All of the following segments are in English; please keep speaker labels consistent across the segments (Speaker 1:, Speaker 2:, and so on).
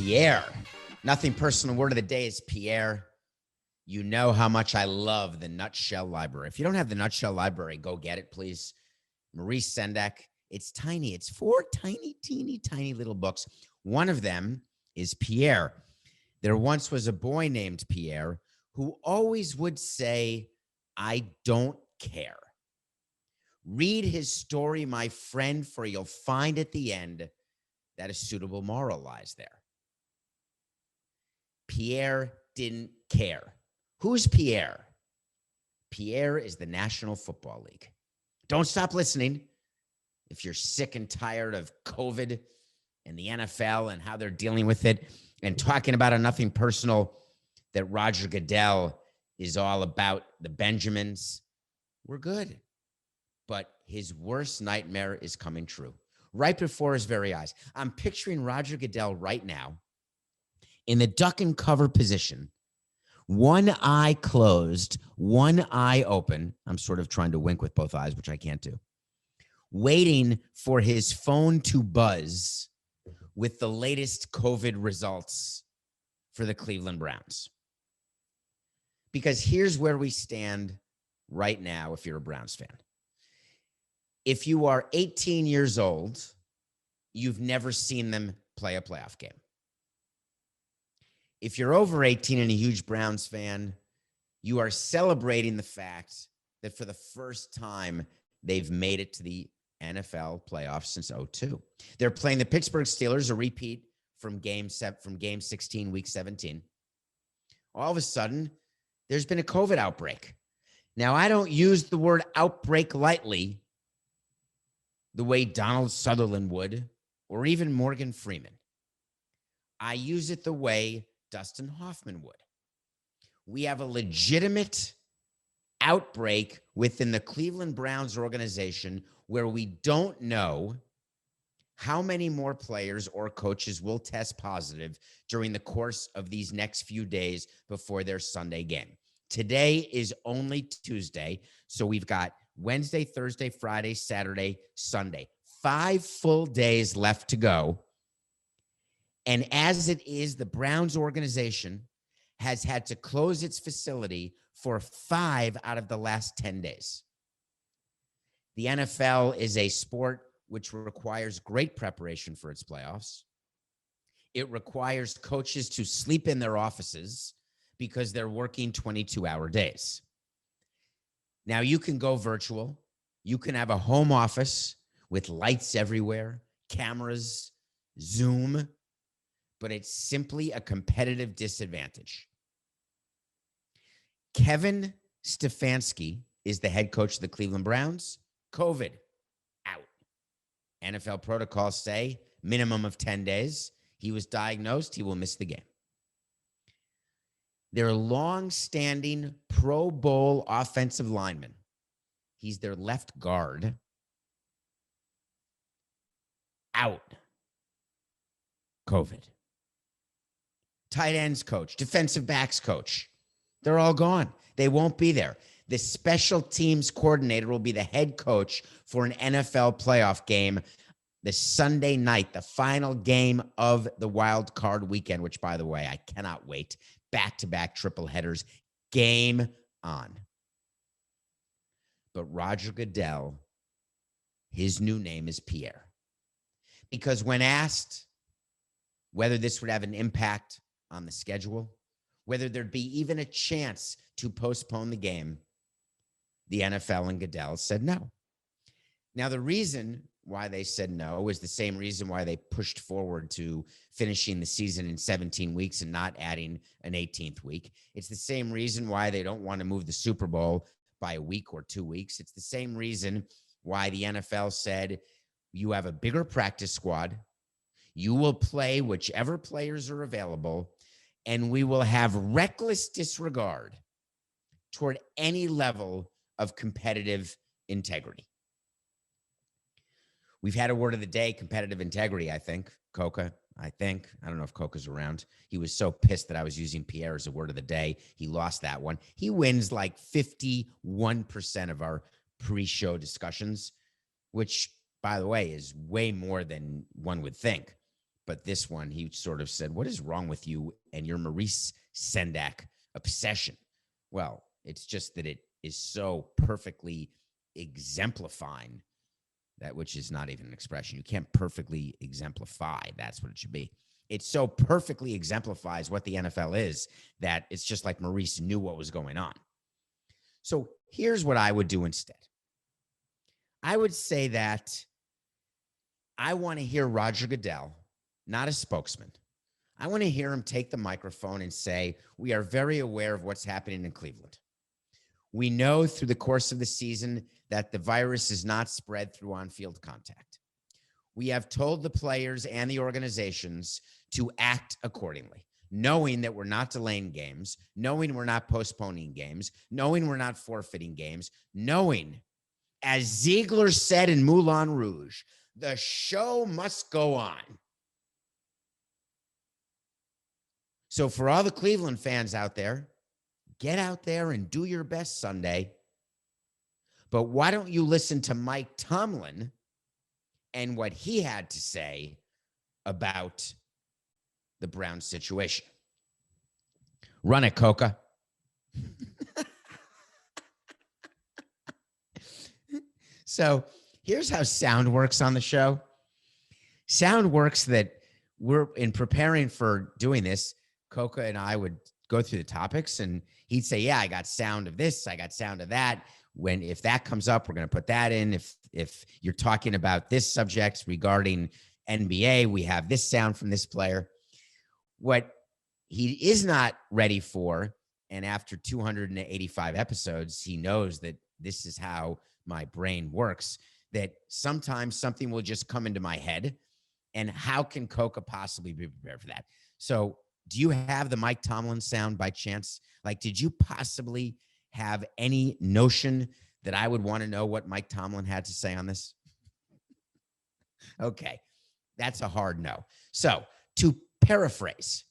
Speaker 1: Pierre. Nothing personal. Word of the day is Pierre. You know how much I love the Nutshell Library. If you don't have the Nutshell Library, go get it, please. Maurice Sendak. It's tiny. It's 4 tiny, teeny, tiny little books. One of them is Pierre. There once was a boy named Pierre who always would say, I don't care. Read his story, my friend, for you'll find at the end that a suitable moral lies there. Pierre didn't care. Who's Pierre? Pierre is the National Football League. Don't stop listening if you're sick and tired of COVID and the NFL and how they're dealing with it and talking about a nothing personal that Roger Goodell is all about the Benjamins. We're good. But his worst nightmare is coming true right before his very eyes. I'm picturing Roger Goodell right now in the duck and cover position, one eye closed, one eye open. I'm sort of trying to wink with both eyes, which I can't do. Waiting for his phone to buzz with the latest COVID results for the Cleveland Browns. Because here's where we stand right now if you're a Browns fan. If you are 18 years old, you've never seen them play a playoff game. If you're over 18 and a huge Browns fan, you are celebrating the fact that for the first time, they've made it to the NFL playoffs since 2002. They're playing the Pittsburgh Steelers, a repeat from game 16, week 17. All of a sudden, there's been a COVID outbreak. Now, I don't use the word outbreak lightly the way Donald Sutherland would, or even Morgan Freeman. I use it the way Dustin Hoffman would. We have a legitimate outbreak within the Cleveland Browns organization where we don't know how many more players or coaches will test positive during the course of these next few days before their Sunday game. Today is only Tuesday, so we've got Wednesday, Thursday, Friday, Saturday, Sunday. 5 full days left to go. And as it is, the Browns organization has had to close its facility for 5 out of the last 10 days. The NFL is a sport which requires great preparation for its playoffs. It requires coaches to sleep in their offices because they're working 22-hour days. Now, you can go virtual. You can have a home office with lights everywhere, cameras, Zoom, but it's simply a competitive disadvantage. Kevin Stefanski is the head coach of the Cleveland Browns. COVID, out. NFL protocols say minimum of 10 days. He was diagnosed. He will miss the game. Their long-standing Pro Bowl offensive lineman, he's their left guard, out. COVID. Tight ends coach, defensive backs coach, they're all gone. They won't be there. The special teams coordinator will be the head coach for an NFL playoff game this Sunday night, the final game of the wild card weekend, which, by the way, I cannot wait. Back-to-back triple headers. Game on. But Roger Goodell, his new name is Pierre. Because when asked whether this would have an impact on the schedule, whether there'd be even a chance to postpone the game, the NFL and Goodell said no. Now, the reason why they said no was the same reason why they pushed forward to finishing the season in 17 weeks and not adding an 18th week. It's the same reason why they don't want to move the Super Bowl by a week or 2 weeks. It's the same reason why the NFL said you have a bigger practice squad. You will play whichever players are available, and we will have reckless disregard toward any level of competitive integrity. We've had a word of the day, competitive integrity, I think. Coca, I don't know if Coca's around. He was so pissed that I was using Pierre as a word of the day. He lost that one. He wins like 51% of our pre-show discussions, which, by the way, is way more than one would think. But this one, he sort of said, what is wrong with you and your Maurice Sendak obsession? Well, it's just that it is so perfectly exemplifying that, which is not even an expression. You can't perfectly exemplify. That's what it should be. It so perfectly exemplifies what the NFL is that it's just like Maurice knew what was going on. So here's what I would do instead. I would say that I want to hear Roger Goodell, not a spokesman. I want to hear him take the microphone and say, we are very aware of what's happening in Cleveland. We know through the course of the season that the virus is not spread through on-field contact. We have told the players and the organizations to act accordingly, knowing that we're not delaying games, knowing we're not postponing games, knowing we're not forfeiting games, knowing, as Ziegler said in Moulin Rouge, the show must go on. So for all the Cleveland fans out there, get out there and do your best Sunday. But why don't you listen to Mike Tomlin and what he had to say about the Browns situation? Run it, Coca. So here's how sound works on the show. Sound works that we're in preparing for doing this. Coca and I would go through the topics and he'd say, yeah, I got sound of this. I got sound of that. If that comes up, we're going to put that in. If you're talking about this subject regarding NBA, we have this sound from this player. What he is not ready for, and after 285 episodes, he knows that this is how my brain works, that sometimes something will just come into my head. And how can Coca possibly be prepared for that? So do you have the Mike Tomlin sound by chance? Like, did you possibly have any notion that I would want to know what Mike Tomlin had to say on this? Okay, that's a hard no. So to paraphrase,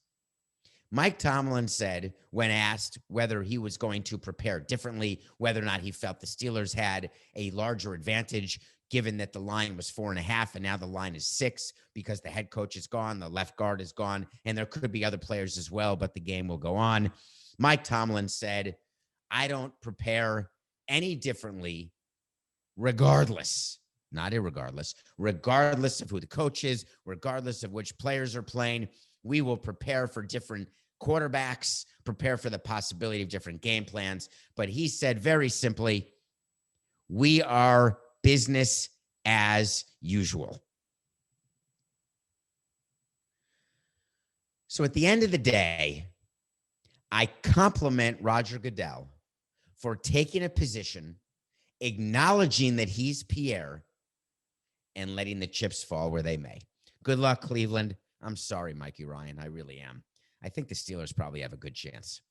Speaker 1: Mike Tomlin said when asked whether he was going to prepare differently, whether or not he felt the Steelers had a larger advantage, given that the line was 4.5 and now the line is 6 because the head coach is gone, the left guard is gone, and there could be other players as well, but the game will go on. Mike Tomlin said, I don't prepare any differently regardless, not irregardless, regardless of who the coach is, regardless of which players are playing. We will prepare for different quarterbacks, prepare for the possibility of different game plans. But he said very simply, we are business as usual. So at the end of the day, I compliment Roger Goodell for taking a position, acknowledging that he's Pierre, and letting the chips fall where they may. Good luck, Cleveland. I'm sorry, Mikey Ryan. I really am. I think the Steelers probably have a good chance.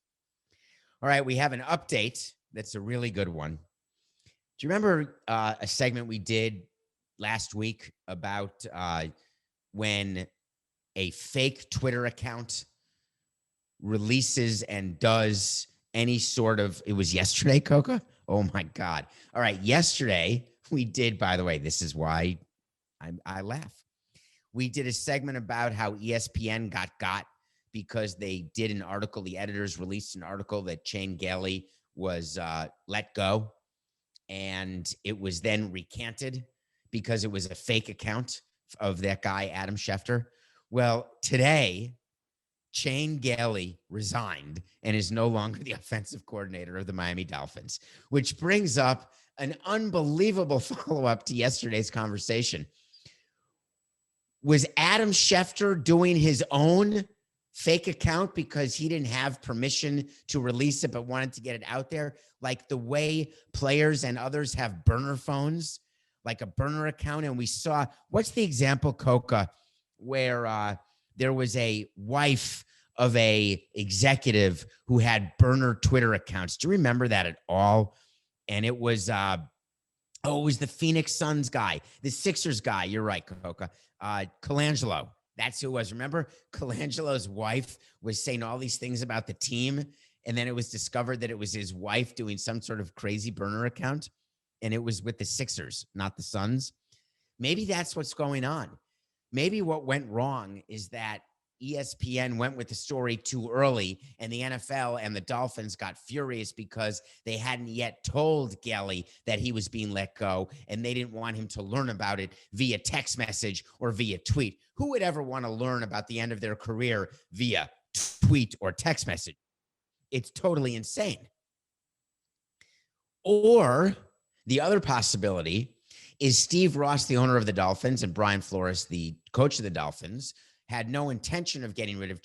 Speaker 1: All right, we have an update that's a really good one. Do you remember a segment we did last week about when a fake Twitter account releases and does any sort of, it was yesterday, Coca? Oh my God. All right. Yesterday we did, by the way, this is why I laugh. We did a segment about how ESPN got because they did an article. The editors released an article that Gailey was let go. And it was then recanted because it was a fake account of that guy, Adam Schefter. Well, today, Gailey resigned and is no longer the offensive coordinator of the Miami Dolphins, which brings up an unbelievable follow-up to yesterday's conversation. Was Adam Schefter doing his own fake account because he didn't have permission to release it but wanted to get it out there, like the way players and others have burner phones, like a burner account? And we saw, what's the example, Coca, where there was a wife of a executive who had burner Twitter accounts? Do you remember that at all? And it was it was the Phoenix Suns guy, the Sixers guy. You're right, Coca. Colangelo. That's who it was. Remember, Colangelo's wife was saying all these things about the team, and then it was discovered that it was his wife doing some sort of crazy burner account, and it was with the Sixers, not the Suns. Maybe that's what's going on. maybe what went wrong is that ESPN went with the story too early, and the NFL and the Dolphins got furious because they hadn't yet told Gailey that he was being let go, and they didn't want him to learn about it via text message or via tweet. Who would ever want to learn about the end of their career via tweet or text message? It's totally insane. Or the other possibility is Steve Ross, the owner of the Dolphins, and Brian Flores, the coach of the Dolphins, had no intention of getting rid of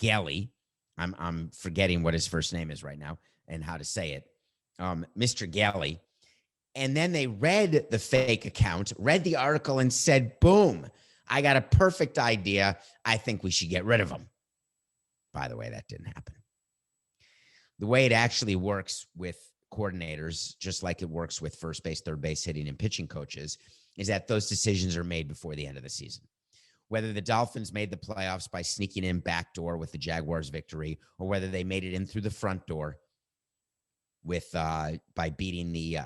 Speaker 1: Gailey. I'm forgetting what his first name is right now and how to say it. Mr. Gailey. And then they read the fake account, read the article, and said, boom, I got a perfect idea. I think we should get rid of him. By the way, that didn't happen. The way it actually works with coordinators, just like it works with first base, third base, hitting, and pitching coaches, is that those decisions are made before the end of the season. Whether the Dolphins made the playoffs by sneaking in backdoor with the Jaguars' victory, or whether they made it in through the front door with by beating the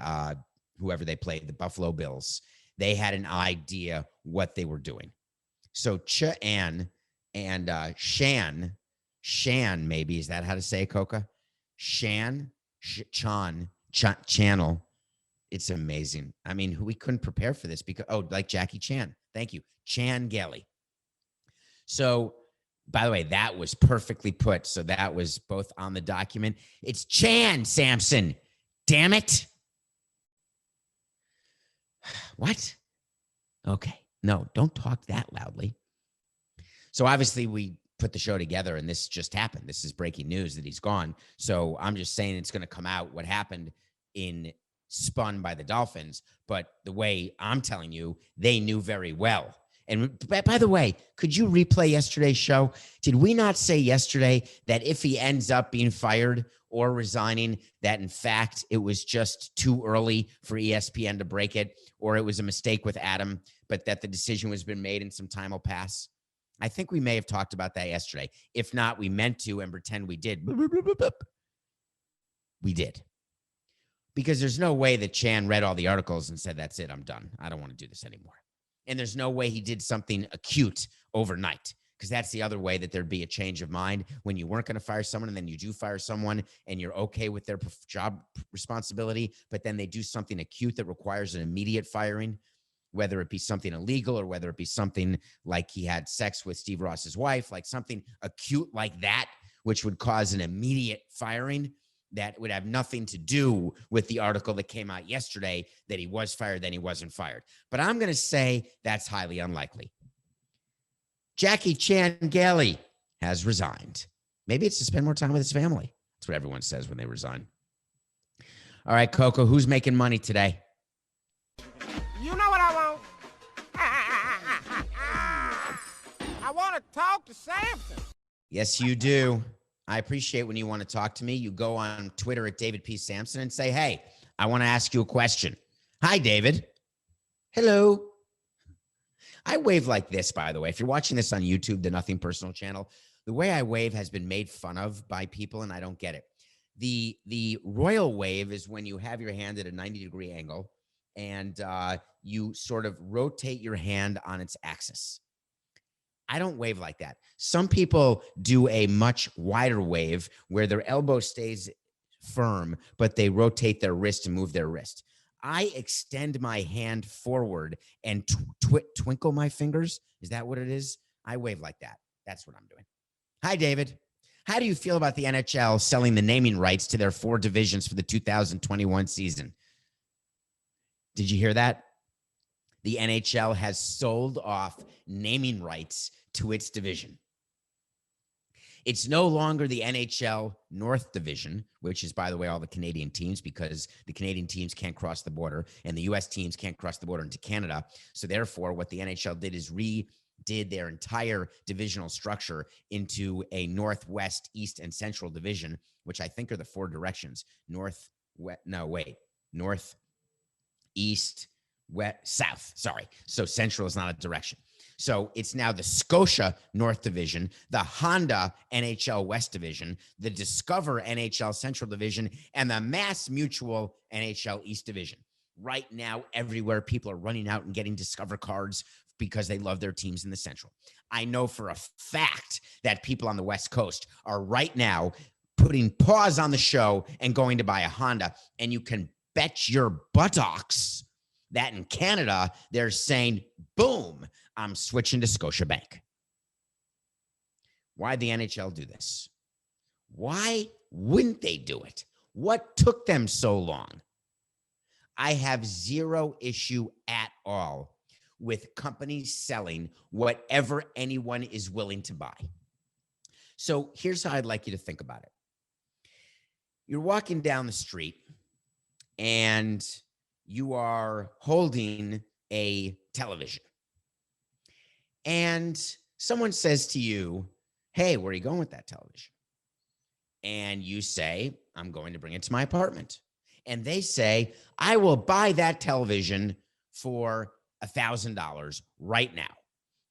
Speaker 1: whoever they played, the Buffalo Bills, they had an idea what they were doing. So Chan and Shan, maybe, is that how to say it, Coca? Channel. It's amazing. I mean, we couldn't prepare for this because, like Jackie Chan. Thank you. Chan Gailey. So, by the way, that was perfectly put. So that was both on the document. It's Chan Samson. Damn it. What? Okay. No, don't talk that loudly. So obviously we put the show together and this just happened. This is breaking news that he's gone. So I'm just saying it's going to come out what happened in spun by the Dolphins, but the way I'm telling you, they knew very well. And by the way, could you replay yesterday's show? Did we not say yesterday that if he ends up being fired or resigning, that in fact it was just too early for ESPN to break it, or it was a mistake with Adam, but that the decision was been made and some time will pass? I think we may have talked about that yesterday. If not, we meant to and pretend we did. We did. Because there's no way that Chan read all the articles and said, that's it, I'm done. I don't want to do this anymore. And there's no way he did something acute overnight, because that's the other way that there'd be a change of mind when you weren't going to fire someone and then you do fire someone and you're okay with their job responsibility, but then they do something acute that requires an immediate firing, whether it be something illegal or whether it be something like he had sex with Steve Ross's wife, like something acute like that, which would cause an immediate firing. That would have nothing to do with the article that came out yesterday that he was fired, then he wasn't fired. But I'm going to say that's highly unlikely. Jackie Chan Gailey has resigned. Maybe it's to spend more time with his family. That's what everyone says when they resign. All right, Coco, who's making money today?
Speaker 2: You know what I want? I want to talk to Samson.
Speaker 1: Yes, you do. I appreciate when you want to talk to me. You go on Twitter at David P. Samson and say, hey, I want to ask you a question. Hi, David. Hello. I wave like this, by the way. If you're watching this on YouTube, the Nothing Personal channel, the way I wave has been made fun of by people, and I don't get it. The royal wave is when you have your hand at a 90-degree angle and you sort of rotate your hand on its axis. I don't wave like that. Some people do a much wider wave where their elbow stays firm, but they rotate their wrist and move their wrist. I extend my hand forward and twinkle my fingers. Is that what it is? I wave like that. That's what I'm doing. Hi, David. How do you feel about the NHL selling the naming rights to their 4 divisions for the 2021 season? Did you hear that? The NHL has sold off naming rights to its division. It's no longer the NHL North Division, which is, by the way, all the Canadian teams, because the Canadian teams can't cross the border and the U.S. teams can't cross the border into Canada. So therefore, what the NHL did is redid their entire divisional structure into a Northwest, East, and Central division, which I think are the 4 directions. North, East, West, South. Sorry. So Central is not a direction. So it's now the Scotia North Division, the Honda NHL West Division, the Discover NHL Central Division, and the Mass Mutual NHL East Division. right now, everywhere, people are running out and getting Discover cards because they love their teams in the Central. I know for a fact that people on the West Coast are right now putting pause on the show and going to buy a Honda. And you can bet your buttocks that in Canada, they're saying, boom, I'm switching to Scotiabank. Why'd the NHL do this? Why wouldn't they do it? What took them so long? I have zero issue at all with companies selling whatever anyone is willing to buy. So here's how I'd like you to think about it. You're walking down the street and you are holding a television. And someone says to you, hey, where are you going with that television? And you say, I'm going to bring it to my apartment. And they say, I will buy that television for $1,000 right now.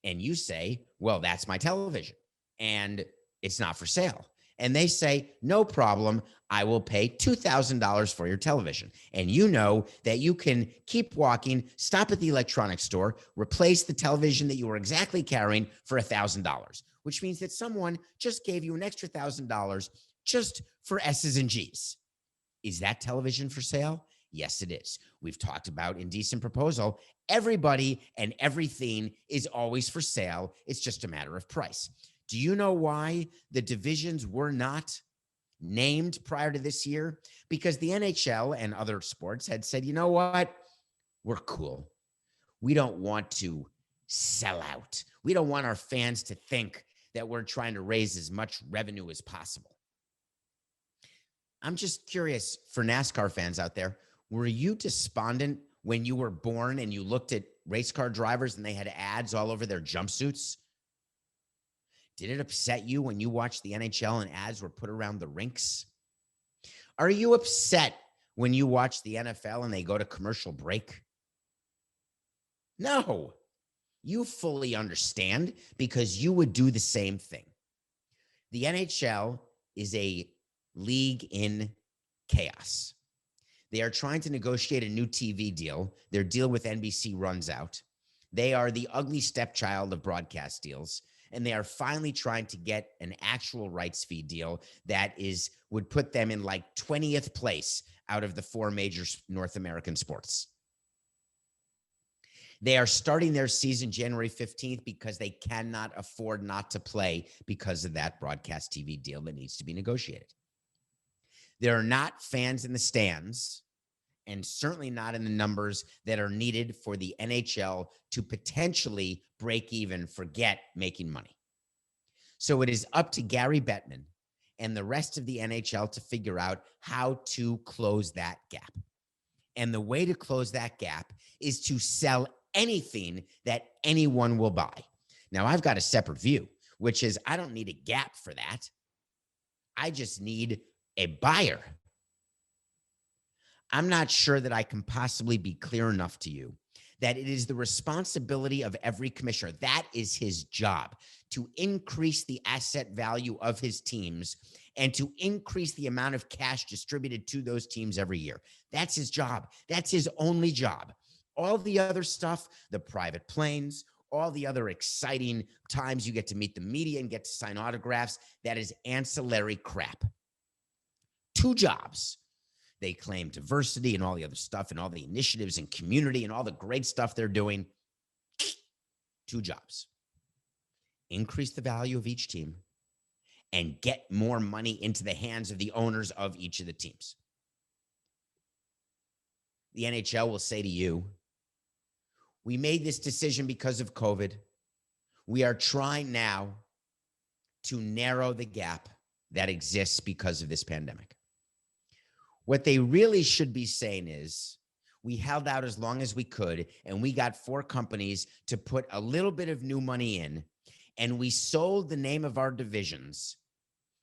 Speaker 1: And you say, well, that's my television and it's not for sale. And they say, no problem, I will pay $2,000 for your television. And you know that you can keep walking, stop at the electronics store, replace the television that you were exactly carrying for $1,000, which means that someone just gave you an extra $1,000 just for S's and G's. Is that television for sale? Yes, it is. We've talked about Indecent Proposal. Everybody and everything is always for sale. It's just a matter of price. Do you know why the divisions were not named prior to this year? Because the NHL and other sports had said, you know what? We're cool. We don't want to sell out. We don't want our fans to think that we're trying to raise as much revenue as possible. I'm just curious for NASCAR fans out there, were you despondent when you were born and you looked at race car drivers and they had ads all over their jumpsuits? Did it upset you when you watched the NHL and ads were put around the rinks? Are you upset when you watch the NFL and they go to commercial break? No, you fully understand because you would do the same thing. The NHL is a league in chaos. They are trying to negotiate a new TV deal. Their deal with NBC runs out. They are the ugly stepchild of broadcast deals, and they are finally trying to get an actual rights fee deal that would put them in like 20th place out of the four major North American sports. They are starting their season January 15th because they cannot afford not to play because of that broadcast TV deal that needs to be negotiated. There are not fans in the stands, and certainly not in the numbers that are needed for the NHL to potentially break even, forget making money. So it is up to Gary Bettman and the rest of the NHL to figure out how to close that gap. And the way to close that gap is to sell anything that anyone will buy. Now, I've got a separate view, which is I don't need a gap for that. I just need a buyer. I'm not sure that I can possibly be clear enough to you that it is the responsibility of every commissioner. That is his job, to increase the asset value of his teams and to increase the amount of cash distributed to those teams every year. That's his job. That's his only job. All the other stuff, the private planes, all the other exciting times you get to meet the media and get to sign autographs, that is ancillary crap. Two jobs. They claim diversity and all the other stuff and all the initiatives and community and all the great stuff they're doing. Two jobs. Increase the value of each team and get more money into the hands of the owners of each of the teams. The NHL will say to you, we made this decision because of COVID. We are trying now to narrow the gap that exists because of this pandemic. What they really should be saying is, we held out as long as we could, and we got four companies to put a little bit of new money in, and we sold the name of our divisions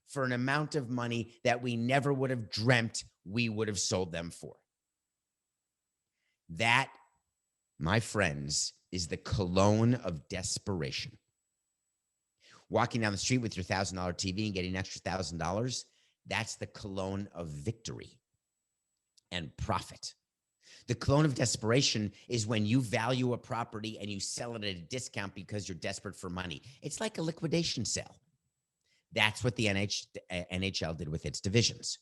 Speaker 1: for an amount of money that we never would have dreamt we would have sold them for. That, my friends, is the cologne of desperation. Walking down the street with your $1,000 TV and getting an extra $1,000, that's the cologne of victory and profit. The clone of desperation is when you value a property and you sell it at a discount because you're desperate for money. It's like a liquidation sale. That's what the NHL did with its divisions.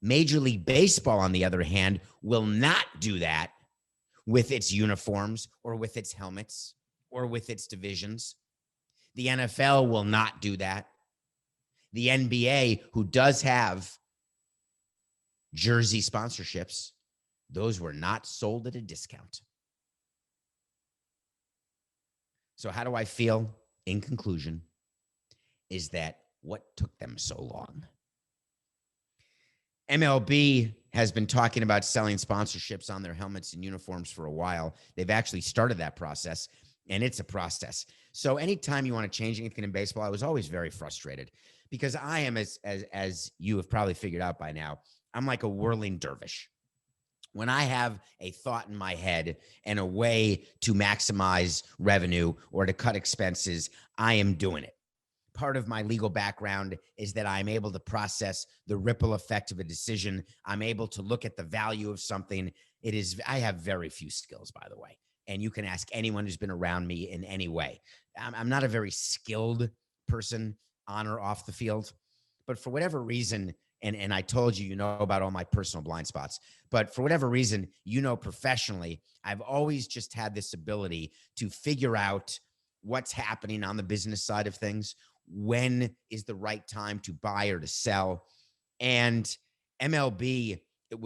Speaker 1: Major League Baseball, on the other hand, will not do that with its uniforms or with its helmets or with its divisions. The NFL will not do that. The NBA, who does have jersey sponsorships, those were not sold at a discount. So how do I feel? In conclusion, is that what took them so long? MLB has been talking about selling sponsorships on their helmets and uniforms for a while. They've actually started that process, and it's a process. So anytime you want to change anything in baseball, I was always very frustrated because I am, as you have probably figured out by now, I'm like a whirling dervish. When I have a thought in my head and a way to maximize revenue or to cut expenses, I am doing it. Part of my legal background is that I'm able to process the ripple effect of a decision. I'm able to look at the value of something. I have very few skills, by the way. And you can ask anyone who's been around me in any way. I'm not a very skilled person on or off the field, but for whatever reason, and I told you, about all my personal blind spots, but for whatever reason, professionally, I've always just had this ability to figure out what's happening on the business side of things. When is the right time to buy or to sell? And MLB,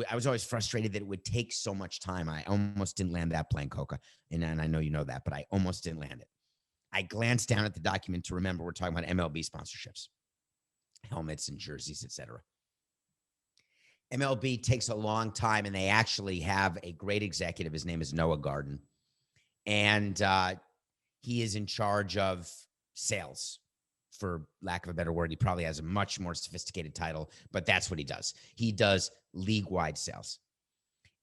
Speaker 1: I was always frustrated that it would take so much time. I almost didn't land that plane, Coca. And I know you know that, but I almost didn't land it. I glanced down at the document to remember we're talking about MLB sponsorships, helmets and jerseys, etc. MLB takes a long time, and they actually have a great executive. His name is Noah Garden. And he is in charge of sales, for lack of a better word. He probably has a much more sophisticated title, but that's what he does. He does league-wide sales.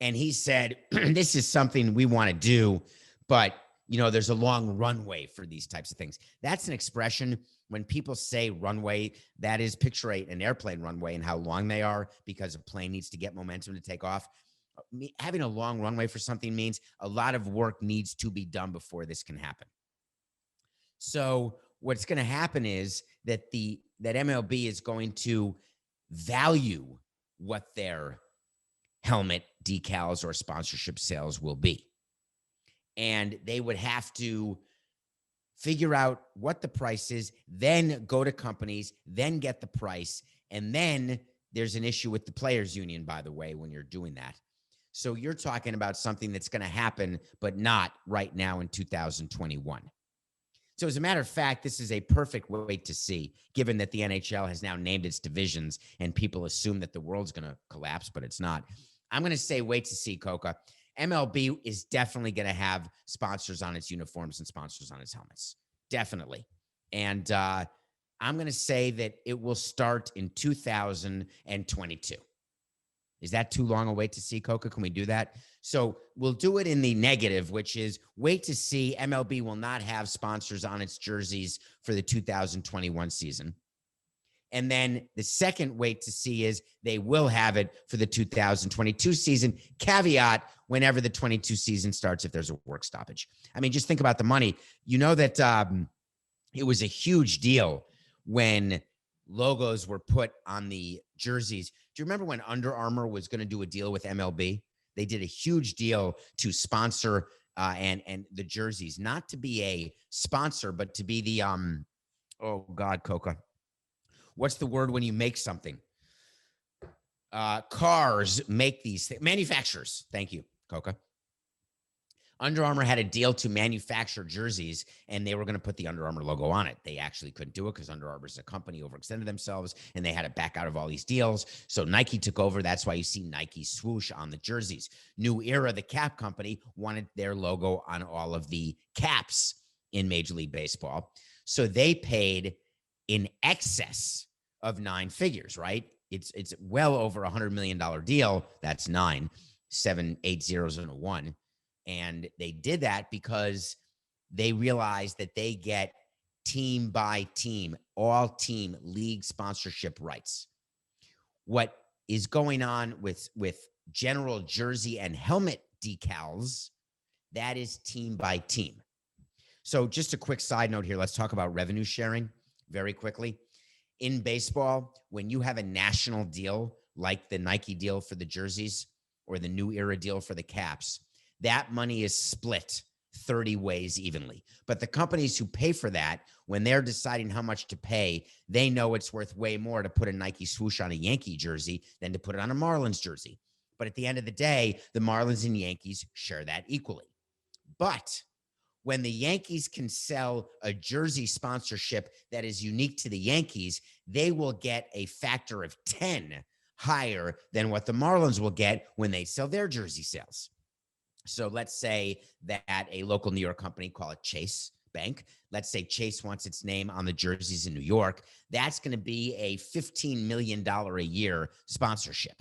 Speaker 1: And he said, this is something we want to do, but there's a long runway for these types of things. That's an expression. When people say runway, that is, picture an airplane runway and how long they are, because a plane needs to get momentum to take off. Having a long runway for something means a lot of work needs to be done before this can happen. So what's going to happen is that that MLB is going to value what their helmet decals or sponsorship sales will be. And they would have to figure out what the price is, then go to companies, then get the price. And then there's an issue with the players union, by the way, when you're doing that. So you're talking about something that's going to happen, but not right now in 2021. So as a matter of fact, this is a perfect wait to see, given that the NHL has now named its divisions and people assume that the world's going to collapse, but it's not. I'm going to say wait to see, Coca. MLB is definitely going to have sponsors on its uniforms and sponsors on its helmets. Definitely. And I'm going to say that it will start in 2022. Is that too long a wait to see, Coca? Can we do that? So we'll do it in the negative, which is wait to see. MLB will not have sponsors on its jerseys for the 2021 season. And then the second wait to see is they will have it for the 2022 season. Caveat, whenever the 22 season starts, if there's a work stoppage. I mean, just think about the money. You know that it was a huge deal when logos were put on the jerseys. Do you remember when Under Armour was going to do a deal with MLB? They did a huge deal to sponsor and the jerseys, not to be a sponsor, but to be the oh God, Coca. What's the word when you make something? Cars make these things. Manufacturers. Thank you, Coca. Under Armour had a deal to manufacture jerseys, and they were going to put the Under Armour logo on it. They actually couldn't do it because Under Armour is a company, overextended themselves, and they had to back out of all these deals. So Nike took over. That's why you see Nike swoosh on the jerseys. New Era, the cap company, wanted their logo on all of the caps in Major League Baseball. So they paid in excess of 9 figures, right? It's well over $100 million deal. That's 9, 7, 8 zeros and a 1. And they did that because they realized that they get team by team, all team league sponsorship rights. What is going on with general jersey and helmet decals, that is team by team. So just a quick side note here. Let's talk about revenue sharing very quickly. In baseball, when you have a national deal like the Nike deal for the jerseys or the New Era deal for the caps, that money is split 30 ways evenly. But the companies who pay for that, when they're deciding how much to pay, they know it's worth way more to put a Nike swoosh on a Yankee jersey than to put it on a Marlins jersey. But at the end of the day, the Marlins and Yankees share that equally. But when the Yankees can sell a jersey sponsorship that is unique to the Yankees, they will get a factor of 10 higher than what the Marlins will get when they sell their jersey sales. So let's say that a local New York company, call it Chase Bank, let's say Chase wants its name on the jerseys in New York. That's going to be a $15 million a year sponsorship.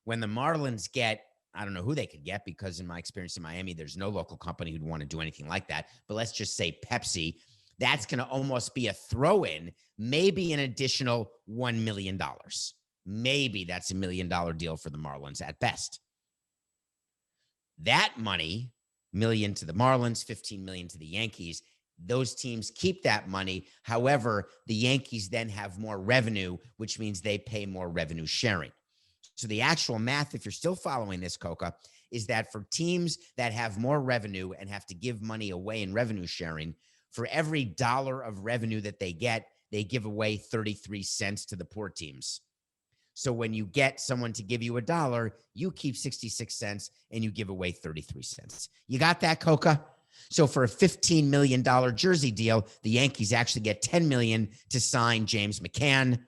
Speaker 1: When the Marlins get, I don't know who they could get, because in my experience in Miami, there's no local company who'd want to do anything like that. But let's just say Pepsi, that's going to almost be a throw-in, maybe an additional $1 million. Maybe that's $1 million deal for the Marlins at best. That money, million to the Marlins, 15 million to the Yankees, those teams keep that money. However, the Yankees then have more revenue, which means they pay more revenue sharing. So the actual math, if you're still following this, Coca, is that for teams that have more revenue and have to give money away in revenue sharing, for every dollar of revenue that they get, they give away 33 cents to the poor teams. So when you get someone to give you $1, you keep 66 cents and you give away 33 cents. You got that, Coca? So for a $15 million jersey deal, the Yankees actually get $10 million to sign James McCann,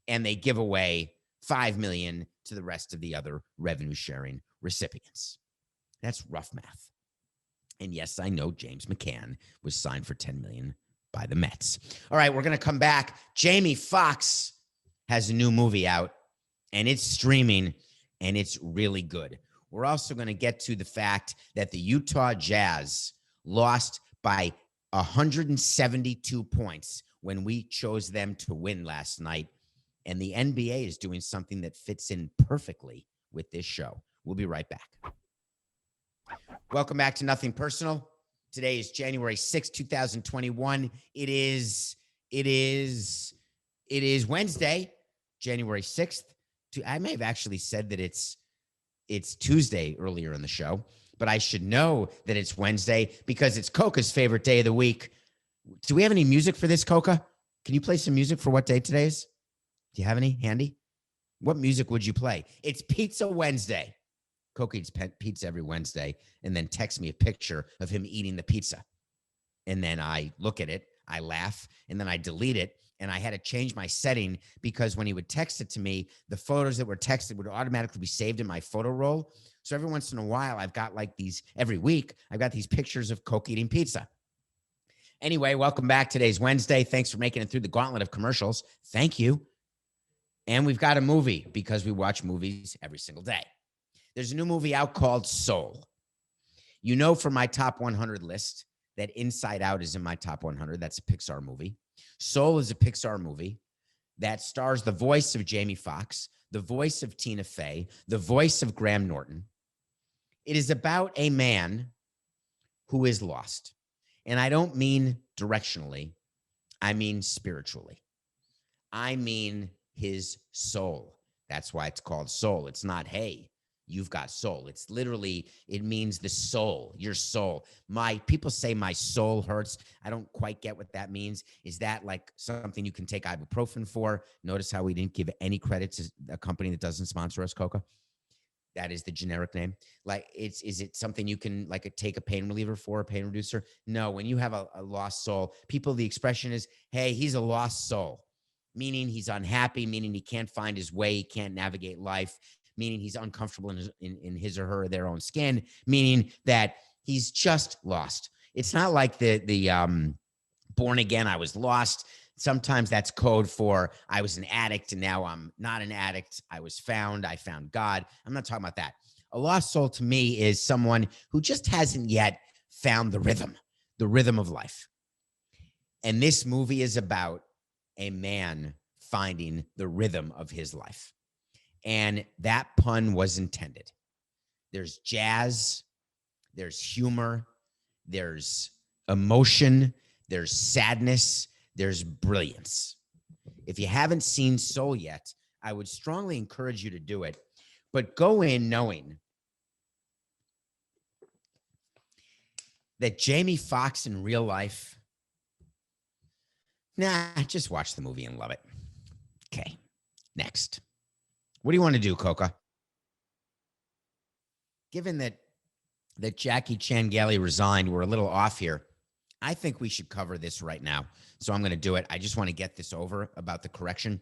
Speaker 1: and they give away $5 million to the rest of the other revenue sharing recipients. That's rough math. And yes, I know James McCann was signed for $10 million by the Mets. All right, we're going to come back. Jamie Foxx has a new movie out, and it's streaming, and it's really good. We're also going to get to the fact that the Utah Jazz lost by 172 points when we chose them to win last night. And the NBA is doing something that fits in perfectly with this show. We'll be right back. Welcome back to Nothing Personal. Today is January 6th, 2021. It is Wednesday, January 6th. I may have actually said that it's Tuesday earlier in the show, but I should know that it's Wednesday because it's Coca's favorite day of the week. Do we have any music for this, Coca? Can you play some music for what day today is? Do you have any handy? What music would you play? It's Pizza Wednesday. Coca eats pizza every Wednesday and then texts me a picture of him eating the pizza. And then I look at it, I laugh, and then I delete it. And I had to change my setting because when he would text it to me, the photos that were texted would automatically be saved in my photo roll. So every once in a while, I've got like these, every week, I've got these pictures of Coca eating pizza. Anyway, welcome back. Today's Wednesday. Thanks for making it through the gauntlet of commercials. Thank you. And we've got a movie because we watch movies every single day. There's a new movie out called Soul. You know from my top 100 list that Inside Out is in my top 100. That's a Pixar movie. Soul is a Pixar movie that stars the voice of Jamie Foxx, the voice of Tina Fey, the voice of Graham Norton. It is about a man who is lost. And I don't mean directionally. I mean spiritually. I mean his soul. That's why it's called Soul. It's not, hey, you've got soul. It's literally, it means the soul, your soul. People say my soul hurts. I don't quite get what that means. Is that like something you can take ibuprofen for? Notice how we didn't give any credit to a company that doesn't sponsor us, Coca? That is the generic name. Like, is it something you can like take a pain reliever for, a pain reducer? No, when you have a lost soul, the expression is, hey, he's a lost soul, meaning he's unhappy, meaning he can't find his way, he can't navigate life, meaning he's uncomfortable in his or her, their own skin, meaning that he's just lost. It's not like the born again, I was lost. Sometimes that's code for I was an addict and now I'm not an addict. I was found. I found God. I'm not talking about that. A lost soul to me is someone who just hasn't yet found the rhythm of life. And this movie is about a man finding the rhythm of his life. And that pun was intended. There's jazz, there's humor, there's emotion, there's sadness, there's brilliance. If you haven't seen Soul yet, I would strongly encourage you to do it, but go in knowing that Jamie Foxx in real life, just watch the movie and love it. Okay, next. What do you want to do, Coca? Given that Jackie Chan Gailey resigned, we're a little off here. I think we should cover this right now. So I'm going to do it. I just want to get this over about the correction.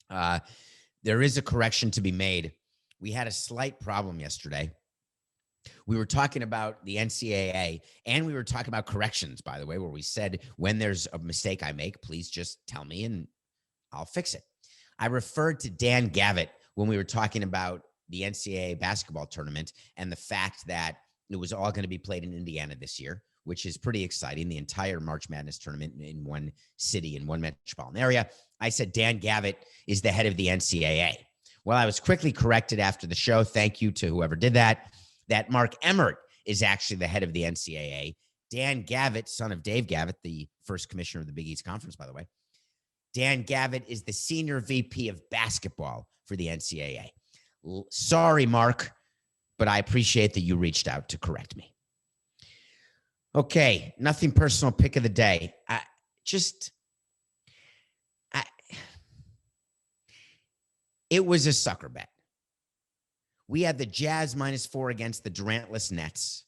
Speaker 1: There is a correction to be made. We had a slight problem yesterday. We were talking about the NCAA, and we were talking about corrections, by the way, where we said, when there's a mistake I make, please just tell me and I'll fix it. I referred to Dan Gavitt when we were talking about the NCAA basketball tournament and the fact that it was all going to be played in Indiana this year, which is pretty exciting. The entire March Madness tournament in one city, in one metropolitan area. I said Dan Gavitt is the head of the NCAA. Well, I was quickly corrected after the show. Thank you to whoever did that Mark Emmert is actually the head of the NCAA. Dan Gavitt, son of Dave Gavitt, the first commissioner of the Big East Conference, by the way. Dan Gavitt is the senior VP of basketball for the NCAA. Sorry, Mark, but I appreciate that you reached out to correct me. Okay, nothing personal, pick of the day. It was a sucker bet. We had the Jazz -4 against the Durantless Nets.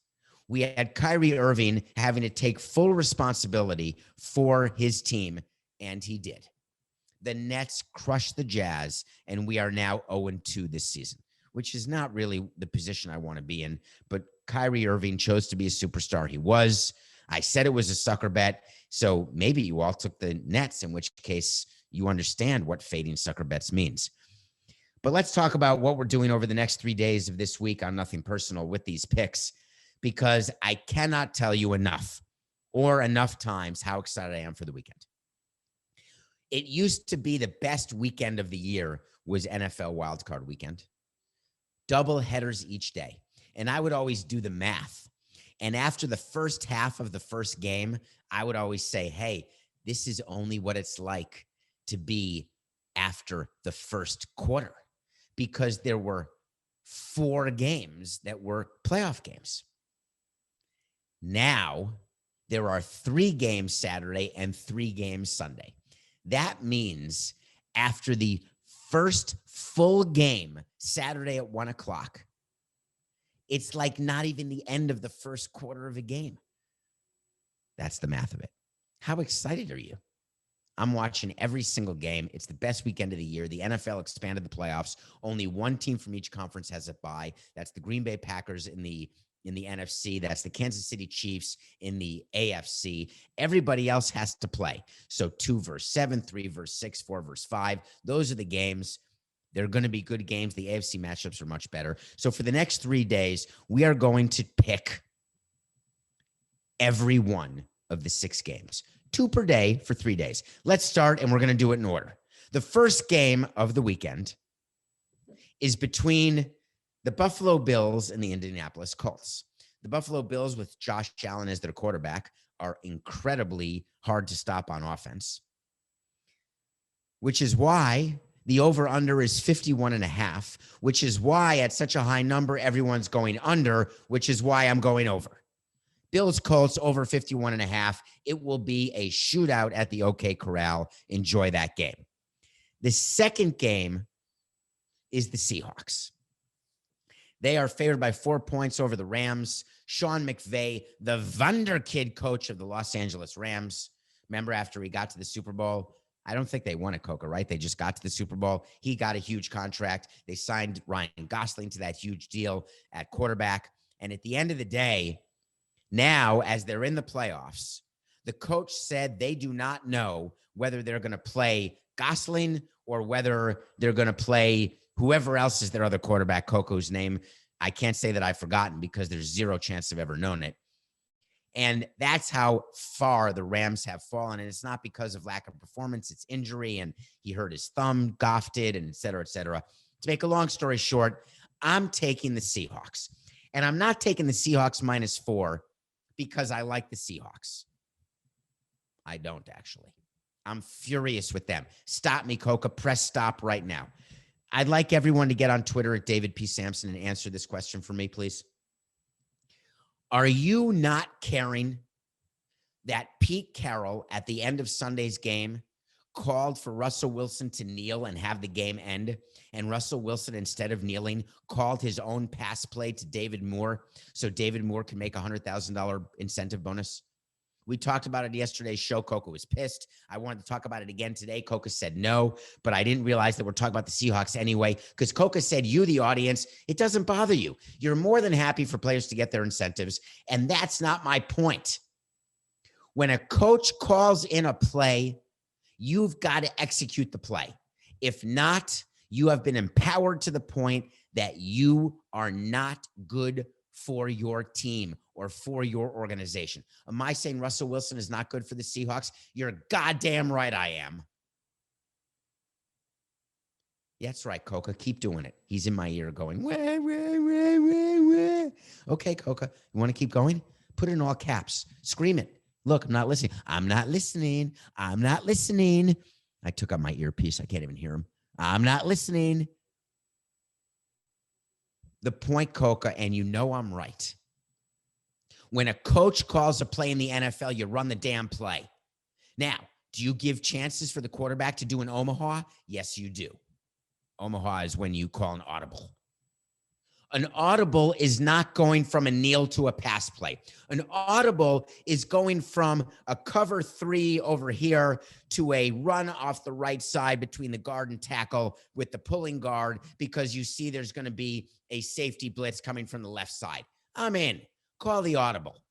Speaker 1: We had Kyrie Irving having to take full responsibility for his team, and he did. The Nets crushed the Jazz, and we are now 0-2 this season, which is not really the position I want to be in. But Kyrie Irving chose to be a superstar. He was. I said it was a sucker bet, so maybe you all took the Nets, in which case you understand what fading sucker bets means. But let's talk about what we're doing over the next 3 days of this week on Nothing Personal with these picks, because I cannot tell you enough times how excited I am for the weekend. It used to be the best weekend of the year was NFL wildcard weekend. Double headers each day. And I would always do the math. And after the first half of the first game, I would always say, hey, this is only what it's like to be after the first quarter, because there were 4 games that were playoff games. Now there are 3 games Saturday and 3 games Sunday. That means after the first full game Saturday at 1 o'clock, it's like not even the end of the first quarter of a game. That's the math of it. How excited are you? I'm watching every single game. It's the best weekend of the year. The NFL expanded the playoffs. Only one team from each conference has a bye. That's the Green Bay Packers in the NFC. That's the Kansas City Chiefs in the AFC. Everybody else has to play. So 2 versus 7, 3 versus 6, 4 versus 5. Those are the games. They're going to be good games. The AFC matchups are much better. So for the next 3 days, we are going to pick every one of the 6 games. 2 per day for 3 days. Let's start, and we're going to do it in order. The first game of the weekend is between the Buffalo Bills and the Indianapolis Colts. The Buffalo Bills, with Josh Allen as their quarterback, are incredibly hard to stop on offense, which is why the over-under is 51.5, which is why at such a high number, everyone's going under, which is why I'm going over. Bills Colts over 51.5. It will be a shootout at the OK Corral. Enjoy that game. The second game is the Seahawks. They are favored by 4 points over the Rams. Sean McVay, the Wunderkid coach of the Los Angeles Rams. Remember, after he got to the Super Bowl, I don't think they won it, Coca, right? They just got to the Super Bowl. He got a huge contract. They signed Ryan Gosling to that huge deal at quarterback. And at the end of the day, now, as they're in the playoffs, the coach said they do not know whether they're going to play Gosling or whether they're going to play whoever else is their other quarterback, Coco's name. I can't say that I've forgotten because there's zero chance I've ever known it. And that's how far the Rams have fallen. And it's not because of lack of performance. It's injury, and he hurt his thumb, Goff did, and et cetera, et cetera. To make a long story short, I'm taking the Seahawks. And I'm not taking the Seahawks -4 because I like the Seahawks. I don't actually. I'm furious with them. Stop me, Coca. Press stop right now. I'd like everyone to get on Twitter at David P. Samson and answer this question for me, please. Are you not caring that Pete Carroll at the end of Sunday's game called for Russell Wilson to kneel and have the game end? And Russell Wilson, instead of kneeling, called his own pass play to David Moore so David Moore can make a $100,000 incentive bonus? We talked about it yesterday's show. Coca was pissed. I wanted to talk about it again today. Coca said no, but I didn't realize that we're talking about the Seahawks anyway, because Coca said, you, the audience, it doesn't bother you. You're more than happy for players to get their incentives, and that's not my point. When a coach calls in a play, you've got to execute the play. If not, you have been empowered to the point that you are not good for your team or for your organization. Am I saying Russell Wilson is not good for the Seahawks? You're goddamn right I am. Yeah, that's right, Coca. Keep doing it. He's in my ear going, wah, wah, wah, wah, wah. Okay, Coca, you want to keep going? Put it in all caps. Scream it. Look, I'm not listening. I'm not listening. I'm not listening. I took out my earpiece. I can't even hear him. I'm not listening. The point, Coca, and you know I'm right. When a coach calls a play in the NFL, you run the damn play. Now, do you give chances for the quarterback to do an Omaha? Yes, you do. Omaha is when you call an audible. An audible is not going from a kneel to a pass play. An audible is going from a cover 3 over here to a run off the right side between the guard and tackle with the pulling guard because you see there's going to be a safety blitz coming from the left side. I'm in. Call the audible.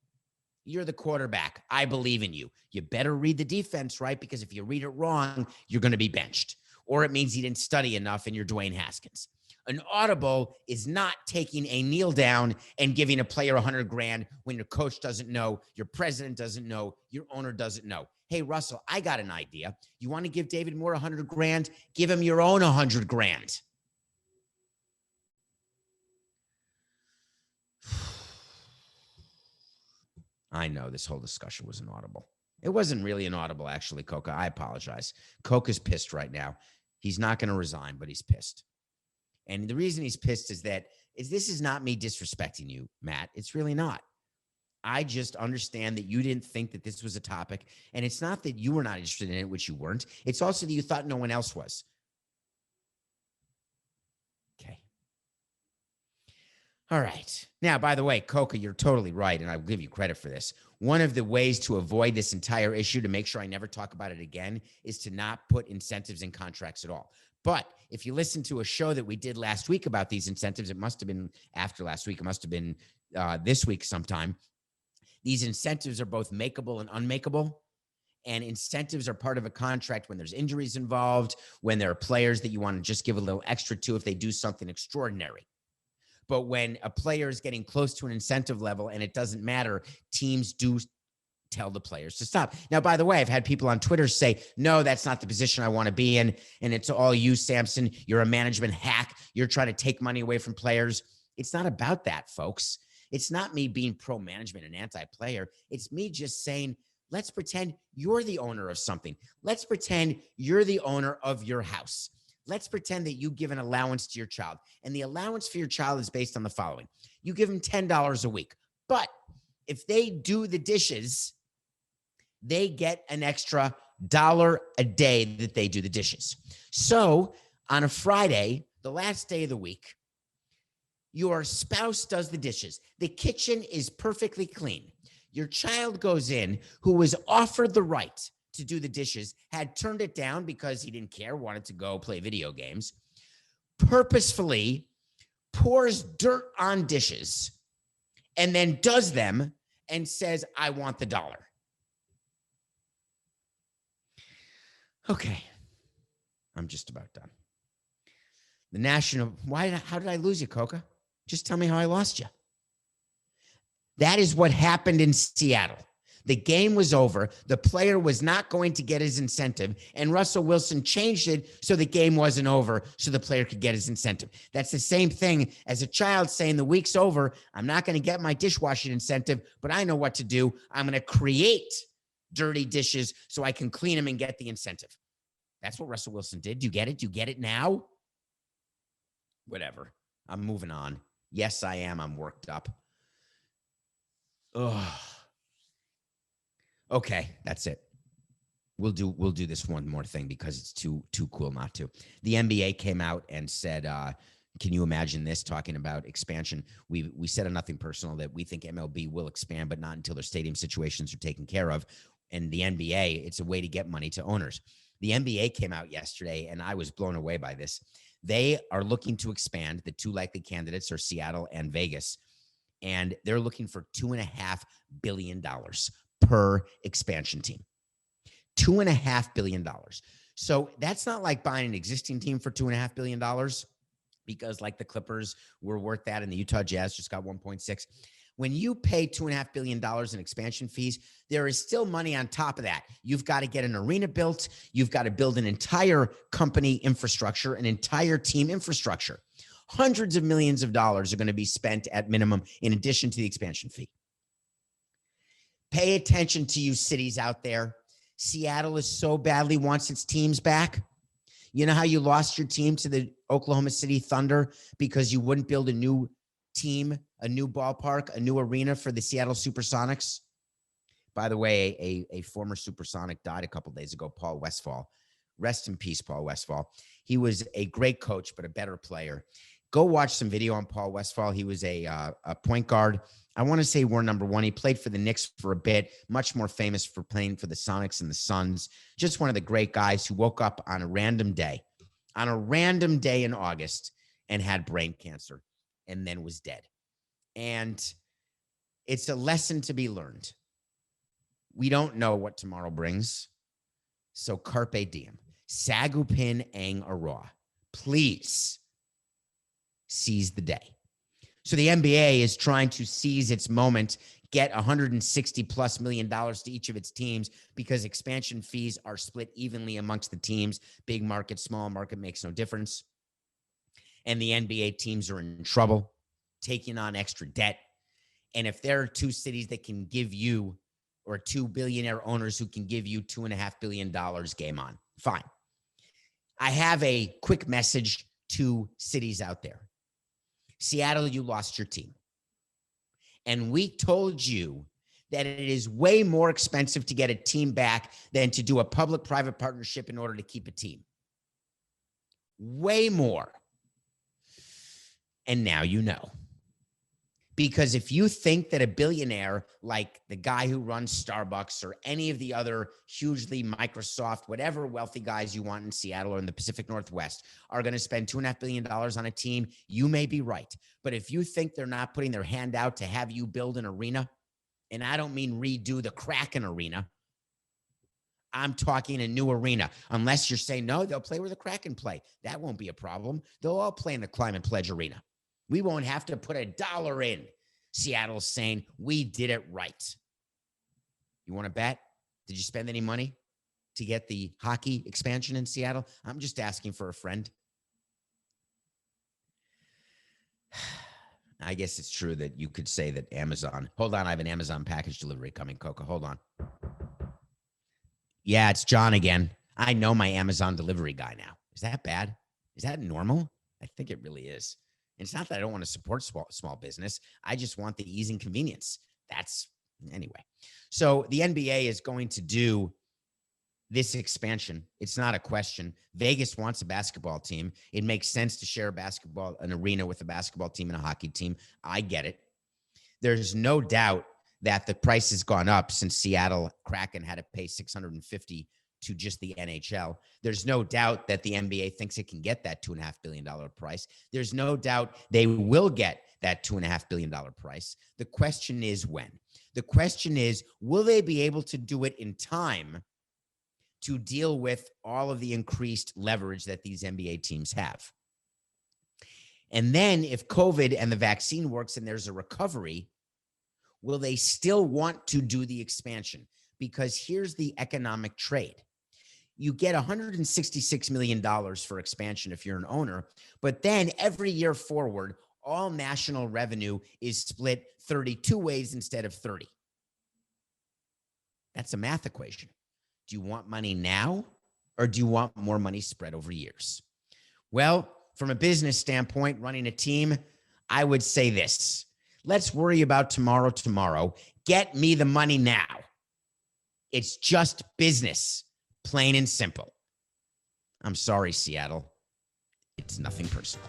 Speaker 1: You're the quarterback. I believe in you. You better read the defense, right? Because if you read it wrong, you're going to be benched. Or it means you didn't study enough and you're Dwayne Haskins. An audible is not taking a kneel down and giving a player $100,000 when your coach doesn't know, your president doesn't know, your owner doesn't know. Hey, Russell, I got an idea. You want to give David Moore $100,000? Give him your own $100,000. I know this whole discussion was inaudible. It wasn't really inaudible, actually, Coca. I apologize. Coca's pissed right now. He's not going to resign, but he's pissed. And the reason he's pissed is that this is not me disrespecting you, Matt. It's really not. I just understand that you didn't think that this was a topic. And it's not that you were not interested in it, which you weren't. It's also that you thought no one else was. Okay. All right. Now, by the way, Coca, you're totally right, and I'll give you credit for this. One of the ways to avoid this entire issue, to make sure I never talk about it again, is to not put incentives in contracts at all. But if you listen to a show that we did last week about these incentives, it must have been after last week. It must have been this week sometime. These incentives are both makeable and unmakeable. And incentives are part of a contract when there's injuries involved, when there are players that you want to just give a little extra to if they do something extraordinary. But when a player is getting close to an incentive level and it doesn't matter, teams do tell the players to stop. Now, by the way, I've had people on Twitter say, no, that's not the position I want to be in. And it's all you, Samson. You're a management hack. You're trying to take money away from players. It's not about that, folks. It's not me being pro-management and anti-player. It's me just saying, let's pretend you're the owner of something. Let's pretend you're the owner of your house. Let's pretend that you give an allowance to your child. And the allowance for your child is based on the following. You give them $10 a week. But if they do the dishes, they get an extra $1 a day that they do the dishes. So on a Friday, the last day of the week, your spouse does the dishes. The kitchen is perfectly clean. Your child goes in, who was offered the right to do the dishes, had turned it down because he didn't care, wanted to go play video games, purposefully pours dirt on dishes and then does them and says, I want the $1. Okay. I'm just about done. How did I lose you, Coca? Just tell me how I lost you. That is what happened in Seattle. The game was over. The player was not going to get his incentive. And Russell Wilson changed it so the game wasn't over, so the player could get his incentive. That's the same thing as a child saying the week's over. I'm not going to get my dishwashing incentive, but I know what to do. I'm going to create dirty dishes so I can clean them and get the incentive. That's what Russell Wilson did. Do you get it? Do you get it now? Whatever. I'm moving on. Yes, I am. I'm worked up. Ugh. Okay, that's it. We'll do this one more thing because it's too cool not to. The NBA came out and said, can you imagine this, talking about expansion? We said a Nothing Personal that we think MLB will expand, but not until their stadium situations are taken care of. And the NBA, it's a way to get money to owners. The NBA came out yesterday, and I was blown away by this. They are looking to expand. The two likely candidates are Seattle and Vegas, and they're looking for $2.5 billion per expansion team. $2.5 billion. So that's not like buying an existing team for $2.5 billion, because like the Clippers were worth that, and the Utah Jazz just got 1.6. When you pay $2.5 billion in expansion fees, there is still money on top of that. You've got to get an arena built. You've got to build an entire company infrastructure, an entire team infrastructure. Hundreds of millions of dollars are going to be spent at minimum in addition to the expansion fee. Pay attention to you cities out there. Seattle is so badly wants its teams back. You know how you lost your team to the Oklahoma City Thunder because you wouldn't build a new team, a new ballpark, a new arena for the Seattle Supersonics? By the way, a former Supersonic died a couple of days ago, Paul Westphal. Rest in peace, Paul Westphal. He was a great coach, but a better player. Go watch some video on Paul Westphal. He was a point guard. I want to say we're number one. He played for the Knicks for a bit, much more famous for playing for the Sonics and the Suns. Just one of the great guys who woke up on a random day in August and had brain cancer and then was dead. And it's a lesson to be learned. We don't know what tomorrow brings. So carpe diem. Sagupin ang ara. Please seize the day. So the NBA is trying to seize its moment, get $160+ million to each of its teams because expansion fees are split evenly amongst the teams. Big market, small market makes no difference. And the NBA teams are in trouble, taking on extra debt. And if there are two cities that can give you, or two billionaire owners who can give you $2.5 billion, game on. Fine. I have a quick message to cities out there. Seattle, you lost your team. And we told you that it is way more expensive to get a team back than to do a public-private partnership in order to keep a team. Way more. And now you know. Because if you think that a billionaire like the guy who runs Starbucks or any of the other hugely Microsoft, whatever wealthy guys you want in Seattle or in the Pacific Northwest are going to spend $2.5 billion on a team, you may be right. But if you think they're not putting their hand out to have you build an arena, and I don't mean redo the Kraken arena, I'm talking a new arena. Unless you're saying, no, they'll play where the Kraken play. That won't be a problem. They'll all play in the Climate Pledge Arena. We won't have to put $1 in. Seattle's saying, we did it right. You want to bet? Did you spend any money to get the hockey expansion in Seattle? I'm just asking for a friend. I guess it's true that you could say that Amazon. Hold on, I have an Amazon package delivery coming, Coco. Hold on. Yeah, it's John again. I know my Amazon delivery guy now. Is that bad? Is that normal? I think it really is. And it's not that I don't want to support small business. I just want the ease and convenience. That's anyway. So the NBA is going to do this expansion. It's not a question. Vegas wants a basketball team. It makes sense to share an arena with a basketball team and a hockey team. I get it. There's no doubt that the price has gone up since Seattle Kraken had to pay $650 to just the NHL. There's no doubt that the NBA thinks it can get that $2.5 billion price. There's no doubt they will get that $2.5 billion price. The question is when. The question is, will they be able to do it in time to deal with all of the increased leverage that these NBA teams have? And then if COVID and the vaccine works and there's a recovery, will they still want to do the expansion? Because here's the economic trade. You get $166 million for expansion if you're an owner, but then every year forward, all national revenue is split 32 ways instead of 30. That's a math equation. Do you want money now, or do you want more money spread over years? Well, from a business standpoint, running a team, I would say this. Let's worry about tomorrow. Get me the money now. It's just business, plain and simple. I'm sorry, Seattle. It's nothing personal.